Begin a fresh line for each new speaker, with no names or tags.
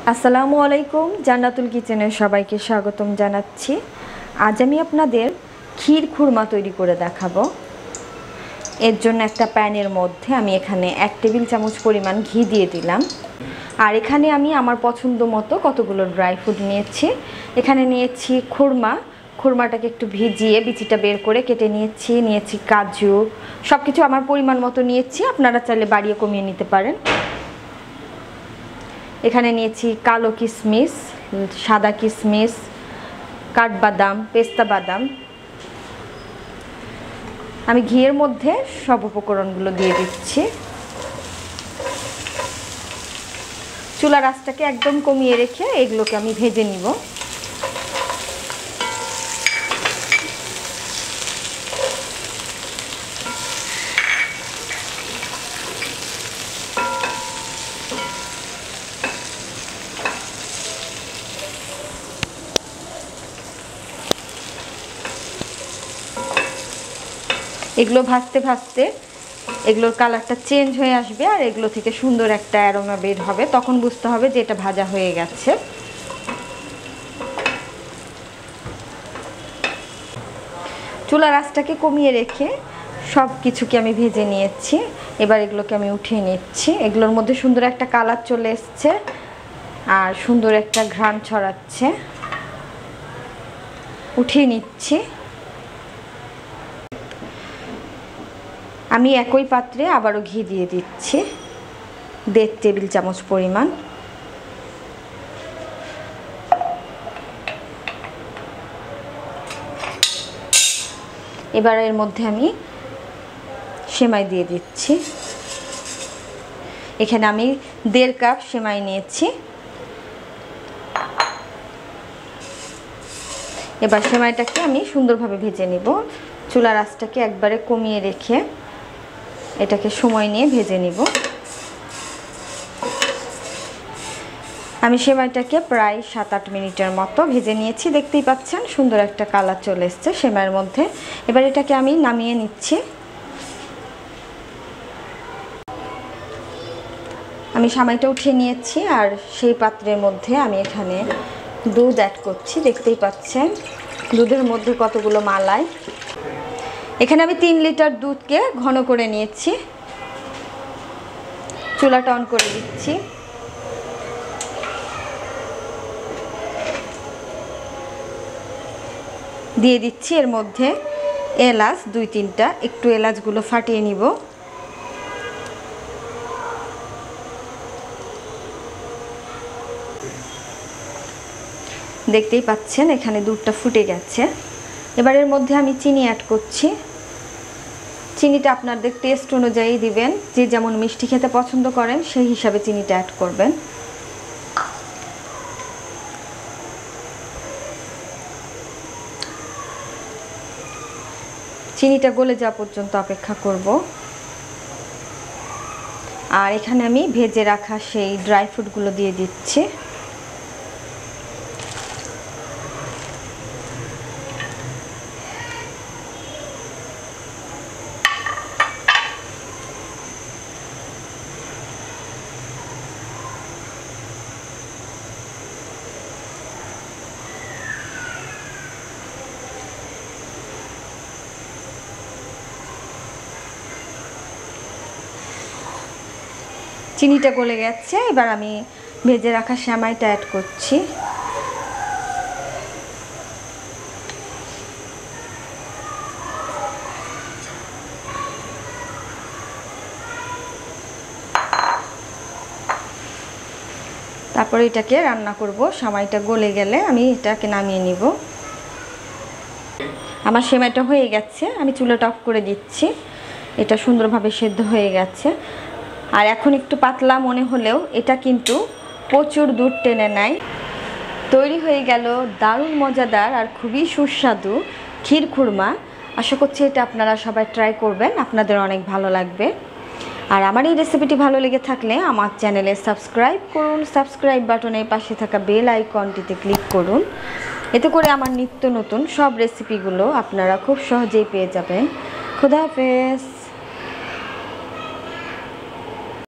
আসসালামু আলাইকুম, জান্নাতুল কিচেনে সবাইকে স্বাগতম জানাচ্ছি। আজ আমি আপনাদের ক্ষীর খুরমা তৈরি করে দেখাবো। এর জন্য একটা প্যানের মধ্যে আমি এখানে 1 টেবিল চামচ পরিমাণ ঘি দিয়ে দিলাম। আর এখানে আমি আমার পছন্দ মতো কতগুলো ড্রাই ফ্রুট নিয়েছি। এখানে নিয়েছি খুরমাটাকে একটু ভিজিয়ে বিচিটা বের করে কেটে নিয়েছি কাজু, সব কিছু আমার পরিমাণ মতো নিয়েছি, আপনারা চাইলে বাড়িয়ে কমিয়ে নিতে পারেন। এখানে নিয়েছি কালো কিশমিশ, সাদা কিশমিশ, কাঠবাদাম, পেস্তা বাদাম। আমি ঘিয়ের মধ্যে সব উপকরণগুলো দিয়ে দিচ্ছি। চুলার আঁচটাকে একদম কমিয়ে রেখে এগুলোকে আমি ভেজে নিব। এগুলো ভাজতে ভাজতে এগুলোর কালারটা চেঞ্জ হয়ে আসবে আর এগুলো থেকে সুন্দর একটা অ্যারোমা বের হবে, তখন বুঝতে হবে যে এটা ভাজা হয়ে গেছে। চুলার আঁচটাকে কমিয়ে রেখে সব কিছুকে আমি ভেজে নিয়েছি। এবার এগুলোকে আমি উঠিয়ে নিচ্ছি। এগুলোর মধ্যে সুন্দর একটা কালার চলে এসছে আর সুন্দর একটা ঘ্রাণ ছড়াচ্ছে। উঠিয়ে নিচ্ছি। আমি একই পাত্রে আবারও ঘি দিয়ে দিচ্ছি 1.5 টেবিল চামচ পরিমাণ। এবার এর মধ্যে আমি সেমাই দিয়ে দিচ্ছি। এখানে আমি 1.5 কাপ সেমাই নিয়েছি। এবার সেমাইটাকে আমি সুন্দরভাবে ভেজে নিব। চুলার আঁচটাকে একবারে কমিয়ে রেখে এটাকে সময় নিয়ে ভেজে নিব। আমি সেমাইটাকে প্রায় 7-8 মিনিটের মতো ভেজে নিয়েছি। দেখতেই পাচ্ছেন সুন্দর একটা কালার চলে এসছে সেমাইয়ের মধ্যে। এবার এটাকে আমি নামিয়ে নিচ্ছি। আমি সেমাইটা উঠিয়ে নিয়েছি আর সেই পাত্রের মধ্যে আমি এখানে দুধ অ্যাড করছি। দেখতেই পাচ্ছেন দুধের মধ্যে কতগুলো মালাই। এখানে আমি 3 লিটার দুধকে ঘন করে নিয়েছি। চুলাটা অন করে দিচ্ছি। দিয়ে দিচ্ছি এর মধ্যে এলাচ 2-3টা, একটু এলাচগুলো ফাটিয়ে নিব। দেখতেই পাচ্ছেন এখানে দুধটা ফুটে গেছে। এবার এর মধ্যে আমি চিনি অ্যাড করছি। চিনিটা আপনাদের টেস্ট অনুযায়ী দিবেন, যে যেমন মিষ্টি খেতে পছন্দ করেন সেই হিসাবে চিনিটা অ্যাড করবেন। চিনিটা গলে যাওয়া পর্যন্ত অপেক্ষা করব। আর এখানে আমি ভেজে রাখা সেই ড্রাই ফ্রুটগুলো দিয়ে দিচ্ছি। চিনিটা গলে গেছে। এবার আমি ভেজে রাখা সেমাইটা অ্যাড করছি। তারপরে এটাকে রান্না করব। সেমাইটা গলে গেলে আমি এটাকে নামিয়ে নিব। আমার সেমাইটা হয়ে গেছে, আমি চুলাটা অফ করে দিচ্ছি। এটা সুন্দরভাবে সেদ্ধ হয়ে গেছে। আর এখন একটু পাতলা মনে হলেও এটা কিন্তু প্রচুর দুধ টেনে নেয়। তৈরি হয়ে গেল দারুণ মজাদার আর খুবই সুস্বাদু ক্ষীর খুরমা। আশা করছি এটা আপনারা সবাই ট্রাই করবেন, আপনাদের অনেক ভালো লাগবে। আর আমার এই রেসিপিটি ভালো লেগে থাকলে আমার চ্যানেলে সাবস্ক্রাইব করুন। সাবস্ক্রাইব বাটনের পাশে থাকা বেল আইকনটিতে ক্লিক করুন। এতে করে আমার নিত্য নতুন সব রেসিপিগুলো আপনারা খুব সহজেই পেয়ে যাবেন। খুদা হাফেজ।